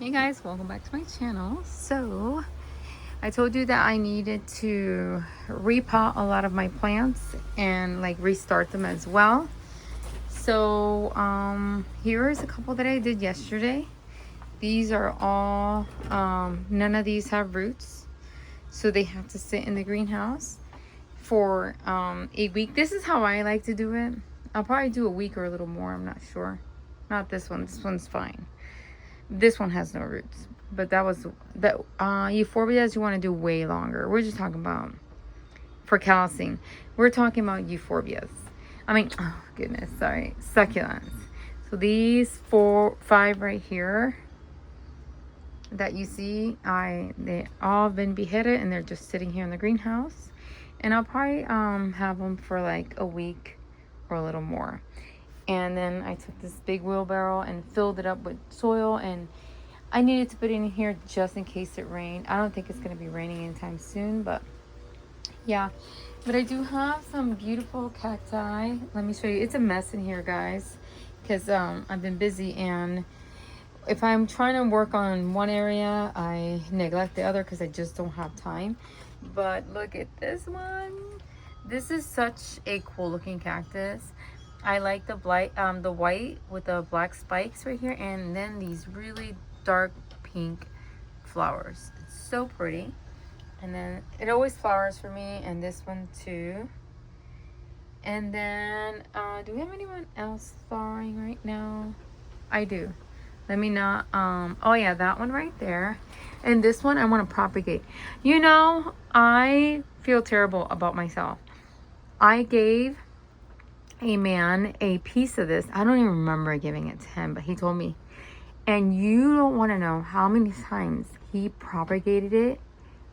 Hey guys, welcome back to my channel. So I told you that I needed to repot a lot of my plants and like restart them as well. So here is a couple that I did yesterday. These are all none of these have roots, so they have to sit in the greenhouse for a week. This is how I like to do it. I'll probably do a week or a little more, I'm not sure. Not this one. This one's fine. This one has no roots, but that was that euphorbias you want to do way longer. We're just talking about for calcing. We're talking about euphorbias. I mean, oh goodness, sorry, succulents. So these 5 right here that you see, they all have been beheaded and they're just sitting here in the greenhouse. And I'll probably have them for like a week or a little more. And then I took this big wheelbarrow and filled it up with soil, and I needed to put it in here just in case it rained. I don't think it's going to be raining anytime soon, but yeah. But I do have some beautiful cacti. Let me show you. It's a mess in here, guys, because I've been busy, and if I'm trying to work on one area, I neglect the other because I just don't have time. But look at this one. This is such a cool looking cactus. I like the white with the black spikes right here, and then these really dark pink flowers. It's so pretty. And then it always flowers for me, and this one too. And then do we have anyone else flowering right now? I do. Let me not oh yeah, that one right there. And this one I want to propagate. You know, I feel terrible about myself. I gave a man a piece of this. I don't even remember giving it to him, but he told me. And you don't want to know how many times he propagated it,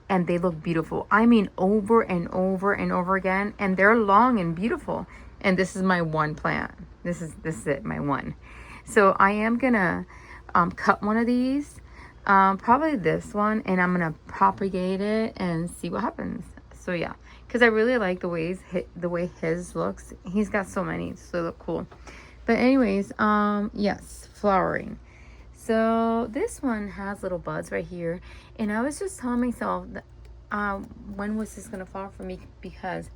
and they look beautiful. I mean, over and over and over again, and they're long and beautiful. And this is my one plant. This is it, my one. So I am gonna cut one of these, probably this one, and I'm gonna propagate it and see what happens. So yeah, because I really like the way his looks. He's got so many, so they look cool. But anyways, yes, flowering. So this one has little buds right here, and I was just telling myself that when was this gonna flower for me, because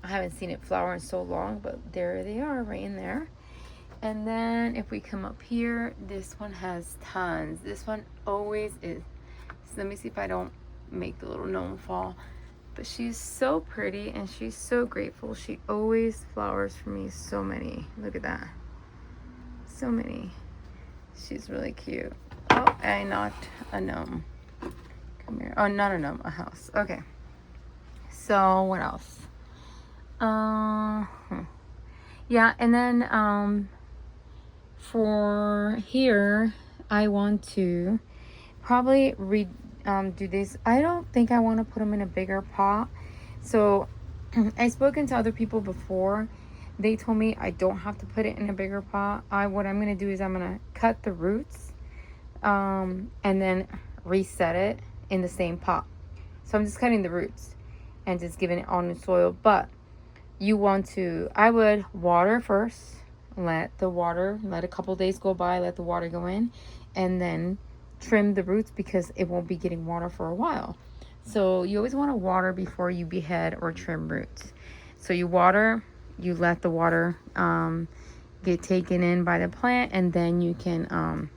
I haven't seen it flower in so long. But there they are, right in there. And then if we come up here, this one has tons. This one always is. So let me see if I don't make the little gnome fall. But she's so pretty and she's so grateful. She always flowers for me. So many. Look at that. So many. She's really cute. Oh, I knocked a gnome. Come here. Oh, not a gnome, a house. Okay. So what else? Yeah, and then for here, I want to probably do this. I don't think I want to put them in a bigger pot. So I've spoken to other people before. They told me I don't have to put it in a bigger pot. What I'm going to do is I'm going to cut the roots and then reset it in the same pot. So I'm just cutting the roots and just giving it on the soil. But you want to, I would water first. Let a couple days go by, let the water go in, and then trim the roots, because it won't be getting water for a while. So you always want to water before you behead or trim roots. So you water, you let the water get taken in by the plant, and then you can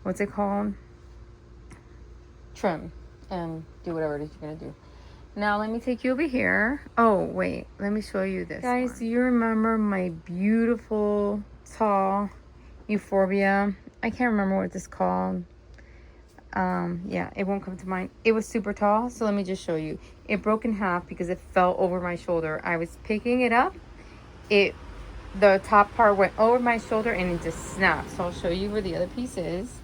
what's it called, trim and do whatever it is you're gonna do. Now let me take you over here. Oh wait, let me show you this, guys one. Do you remember my beautiful tall euphorbia? I can't remember what this is called. Yeah, it won't come to mind. It was super tall, so let me just show you. It broke in half because it fell over my shoulder. I was picking it up. The top part went over my shoulder and it just snapped. So I'll show you where the other piece is.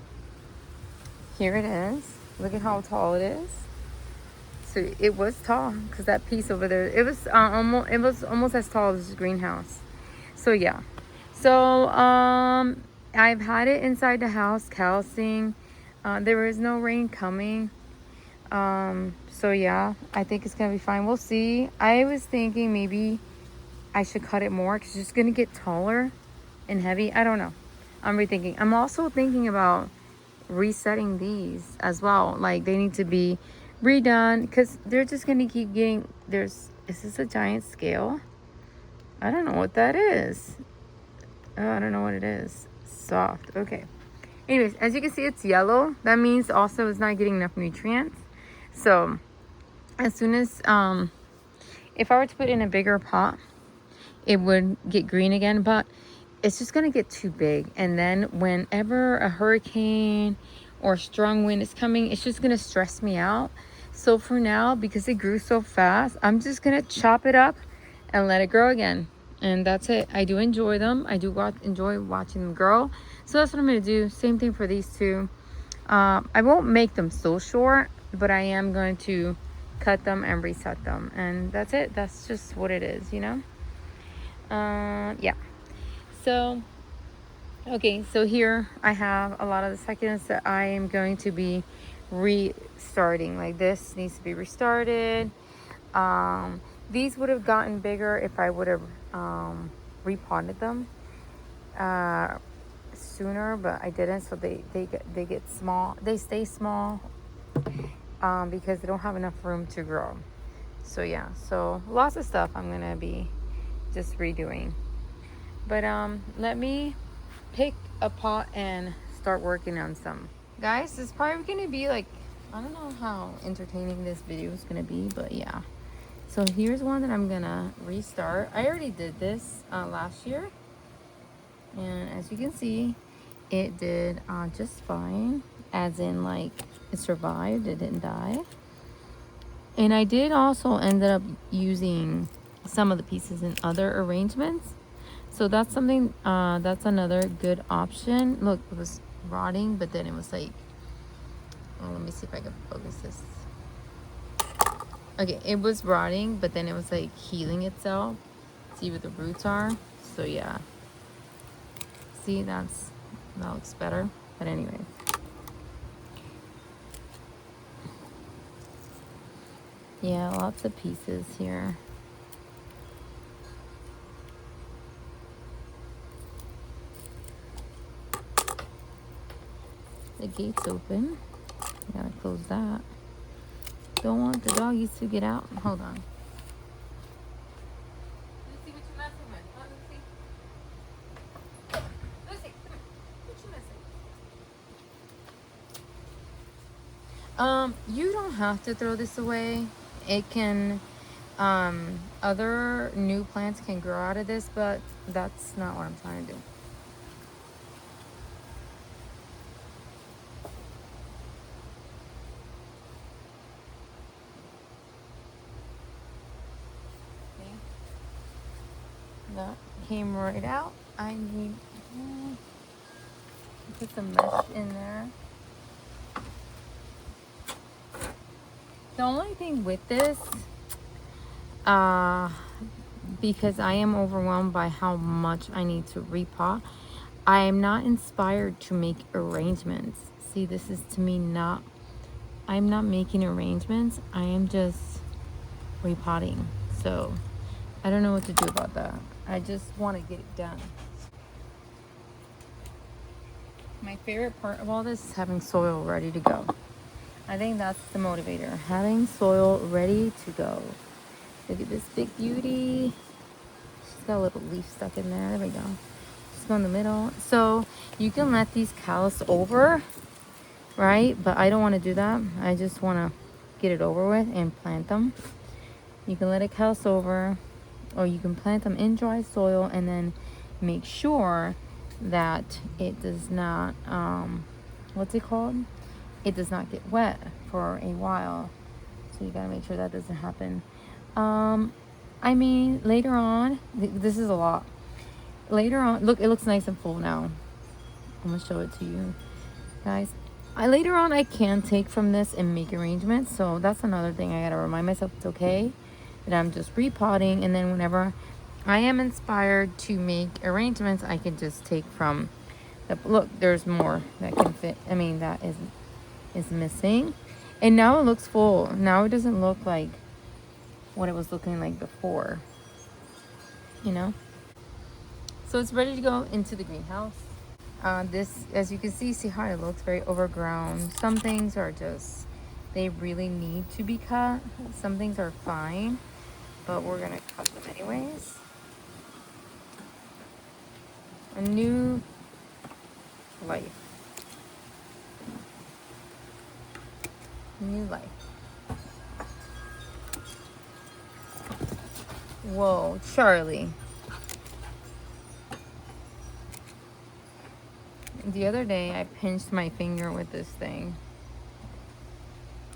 Here it is. Look at how tall it is. So it was tall, because that piece over there, it was almost as tall as this greenhouse. So yeah. So I've had it inside the house calcing. There is no rain coming. So yeah, I think it's gonna be fine. We'll see. I was thinking maybe I should cut it more, because it's just gonna get taller and heavy. I don't know. I'm rethinking. I'm also thinking about resetting these as well. Like they need to be redone because they're just gonna keep getting. Is this a giant scale? I don't know what that is. Oh, I don't know what it is. Soft. Okay. Anyways, as you can see, it's yellow. That means also it's not getting enough nutrients. So as soon as if I were to put in a bigger pot, it would get green again, but it's just gonna get too big. And then whenever a hurricane or strong wind is coming, it's just gonna stress me out. So for now, because it grew so fast, I'm just gonna chop it up and let it grow again. And that's it. I do enjoy them. I do enjoy watching them grow. So that's what I'm gonna do. Same thing for these two. I won't make them so short, but I am going to cut them and reset them. And that's it. That's just what it is, you know? Yeah. So, okay. So here I have a lot of the succulents that I am going to be restarting. Like this needs to be restarted. These would have gotten bigger if I would have repotted them sooner, but I didn't. So they get small. They stay small because they don't have enough room to grow. So yeah, so lots of stuff I'm gonna be just redoing. But let me pick a pot and start working on some. Guys, it's probably gonna be like, I don't know how entertaining this video is gonna be, but yeah. So here's one that I'm gonna restart. I already did this last year, and as you can see, it did just fine, as in like it survived, it didn't die. And I did also ended up using some of the pieces in other arrangements, so that's something that's another good option. Look, it was rotting, but then it was like, oh, let me see if I can focus this. Okay, it was rotting, but then it was like healing itself. See where the roots are? So yeah. See, that looks better. But anyway. Yeah, lots of pieces here. The gate's open. Gotta close that. Don't want the doggies to get out. Hold on. Lucy, what you messing with? Huh, Lucy? Lucy, come here. What you messing? You don't have to throw this away. It can, other new plants can grow out of this, but that's not what I'm trying to do. That came right out. I need to put some mesh in there. The only thing with this, because I am overwhelmed by how much I need to repot, I am not inspired to make arrangements. See, this is to me not, I'm not making arrangements. I am just repotting. So I don't know what to do about that. I just want to get it done. My favorite part of all this is having soil ready to go. I think that's the motivator. Having soil ready to go. Look at this big beauty. She's got a little leaf stuck in there. There we go. Just go in the middle. So you can let these callus over, right? But I don't want to do that. I just want to get it over with and plant them. You can let it callus over, or you can plant them in dry soil and then make sure that it does not, what's it called? It does not get wet for a while. So you gotta make sure that doesn't happen. I mean, later on, this is a lot. Later on, look, it looks nice and full now. I'm gonna show it to you guys. Later on, I can take from this and make arrangements. So that's another thing I gotta remind myself it's okay that I'm just repotting, and then whenever I am inspired to make arrangements, I can just take from the, look, there's more that can fit. I mean, that is missing, and now it looks full. Now it doesn't look like what it was looking like before, you know. So it's ready to go into the greenhouse. This, as you can see how it looks very overgrown. Some things are just, they really need to be cut. Some things are fine, but we're gonna cut them anyways. A new life. New life. Whoa, Charlie. The other day I pinched my finger with this thing.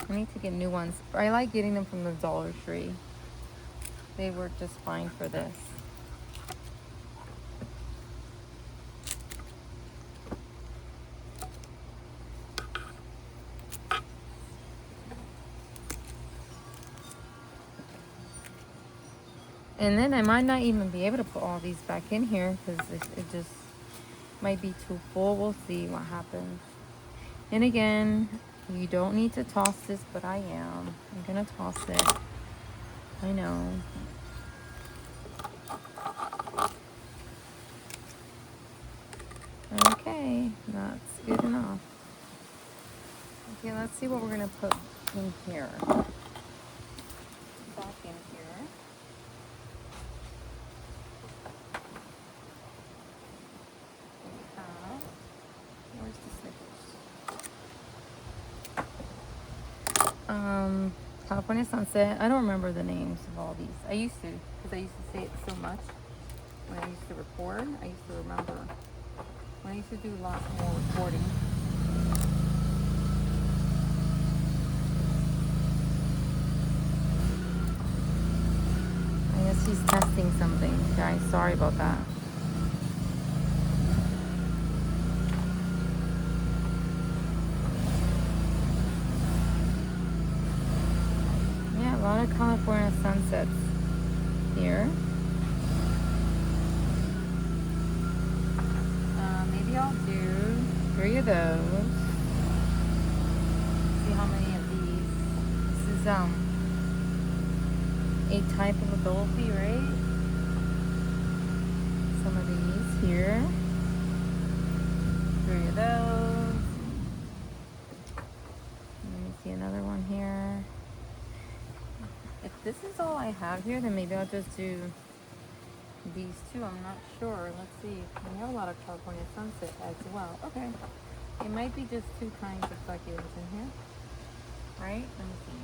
I need to get new ones. I like getting them from the Dollar Tree. They work just fine for this. And then I might not even be able to put all these back in here because it just might be too full. We'll see what happens. And again, you don't need to toss this, but I am. I'm gonna toss it. I know. Okay, that's good enough. Okay, let's see what we're gonna put in here. Back in here. Where's the stickers? California Sunset. I don't remember the names of all these. I used to, because I used to say it so much when I used to record. I used to remember when I used to do a lot more recording. I guess he's testing something, guys. Sorry about that. Yeah, a lot of California Sunsets here. Maybe I'll do 3 of those. See how many of these. This is a type of Adolphi, right? Some of these here. 3 of those. Let me see another one here. If this is all I have here, then maybe I'll just do these 2. I'm not sure. Let's see. We have a lot of California Sunset as well. Okay. It might be just 2 kinds of succulents in here. Right? Let me see.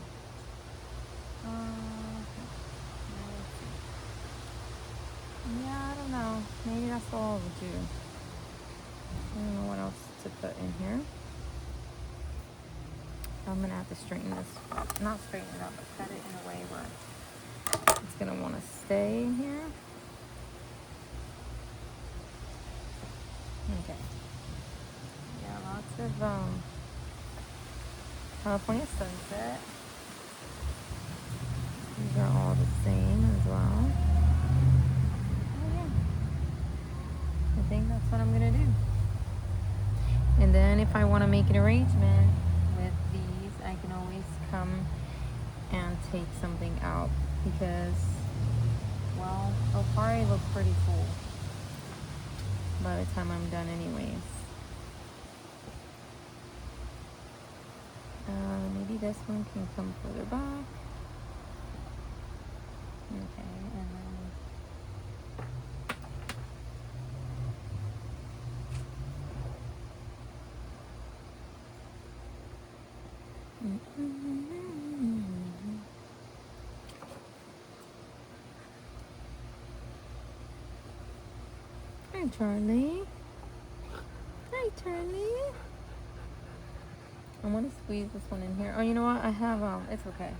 Yeah, I don't know. Maybe that's all we'll do. I don't know what else to put in here. I'm gonna have to straighten this. Not straighten it up, but cut it in a way where it's gonna want to stay in here. Okay. Yeah, lots of California Sunset. These are all the same as well. Oh yeah. I think that's what I'm gonna do. And then if I want to make an arrangement with these, I can always come and take something out because, well, they'll probably look pretty full by the time I'm done anyways. Maybe this one can come further back. Okay, and then Hi, Charlie. Hi, Charlie. I want to squeeze this one in here. Oh, you know what? I have, it's okay.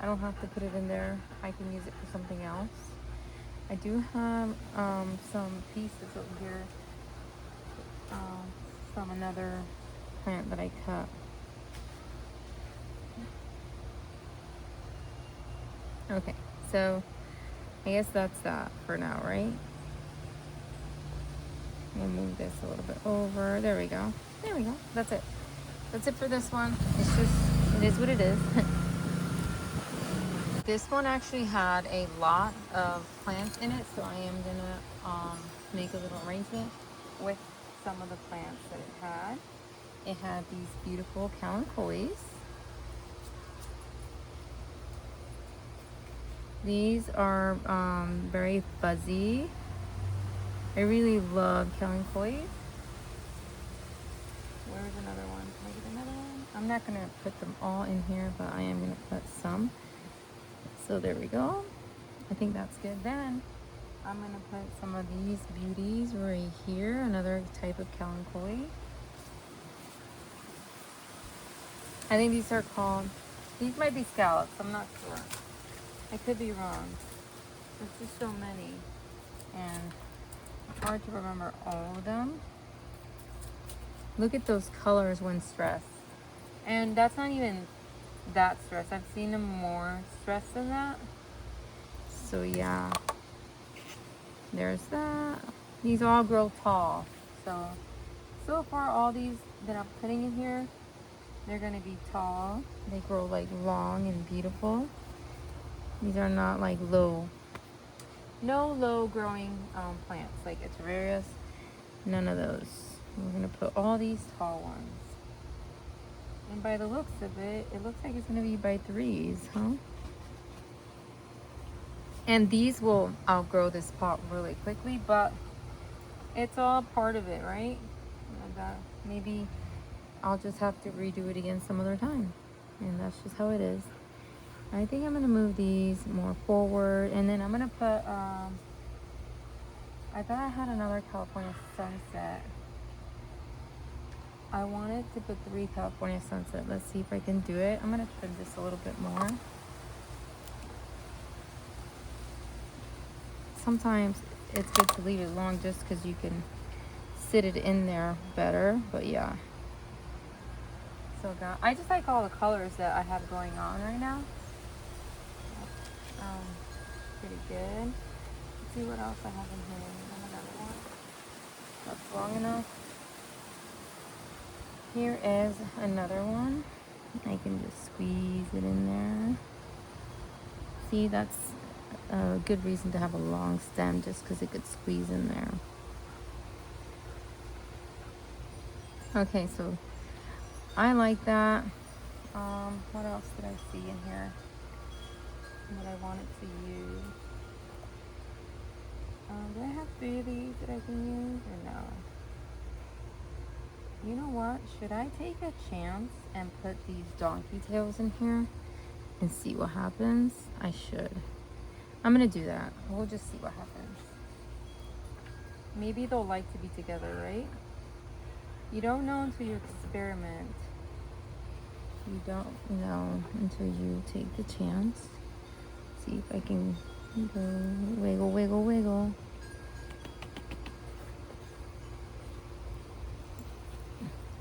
I don't have to put it in there. I can use it for something else. I do have, some pieces over here, from another plant that I cut. Okay, so I guess that's that for now, right? We'll move this a little bit over. There we go. There we go. That's it. That's it for this one. It's just, it is what it is. This one actually had a lot of plants in it, so I am gonna make a little arrangement with some of the plants that it had. It had these beautiful calanchoes. These are very fuzzy. I really love calanchoes. Where's another one? Can I get another one? I'm not gonna put them all in here, but I am gonna put some. So there we go. I think that's good. Then I'm gonna put some of these beauties right here. Another type of calanchoe. I think these are called, these might be scallops, I'm not sure. I could be wrong. There's just so many. And it's hard to remember all of them. Look at those colors when stressed. And that's not even that stressed. I've seen them more stressed than that. So yeah. There's that. These all grow tall. So far all these that I'm putting in here, they're gonna be tall. They grow like long and beautiful. These are not like low. No low growing plants like Eterarius. None of those. We're gonna put all these tall ones. And by the looks of it, it looks like it's gonna be by threes, huh? And these will outgrow this pot really quickly, but it's all part of it, right? And maybe I'll just have to redo it again some other time. And that's just how it is. I think I'm gonna move these more forward, and then I'm gonna put, I thought I had another California sunset. I wanted to put 3 California sunset. Let's see if I can do it. I'm gonna trim this a little bit more. Sometimes it's good to leave it long just because you can sit it in there better, but yeah. So I just like all the colors that I have going on right now. Pretty good. Let's see what else I have in here. Another one. That's long enough. Here is another one. I can just squeeze it in there. See, that's a good reason to have a long stem, just because it could squeeze in there. Okay, so I like that. What else did I see in here that I wanted to use? Do I have 3 of these that I can use or no? You know what? Should I take a chance and put these donkey tails in here and see what happens? I should. I'm gonna do that. We'll just see what happens. Maybe they'll like to be together, right? You don't know until you experiment. You don't know until you take the chance. See if I can go wiggle, wiggle, wiggle.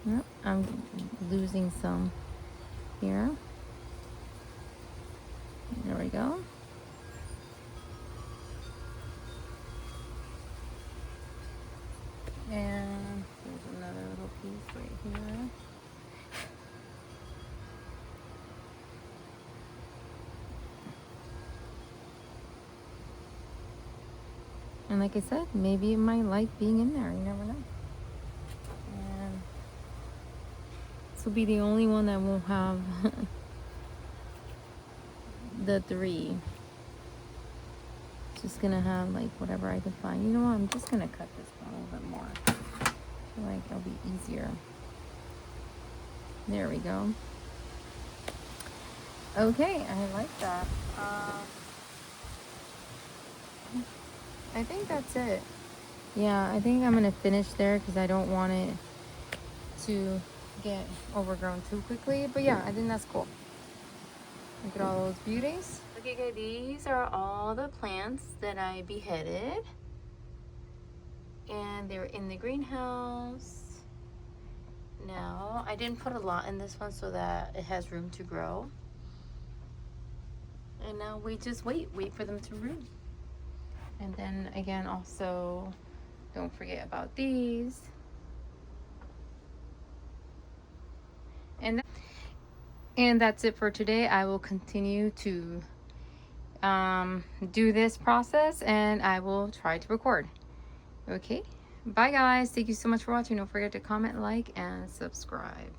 Yep, I'm losing some here. There we go. And there's another little piece right here. And like I said, maybe it might like being in there. You never know. And this will be the only one that won't have the 3. Just gonna have like whatever I can find. You know what? I'm just gonna cut this one a little bit more. I feel like it'll be easier. There we go. Okay, I like that. I think that's it. Yeah, I think I'm gonna finish there because I don't want it to get overgrown too quickly. But yeah, I think that's cool. Look at all those beauties. Okay, guys, these are all the plants that I beheaded. And they're in the greenhouse. Now, I didn't put a lot in this one so that it has room to grow. And now we just wait for them to root. And then again, also, don't forget about these. And that's it for today. I will continue to do this process and I will try to record. Okay, Bye guys. Thank you so much for watching. Don't forget to comment, like, and subscribe.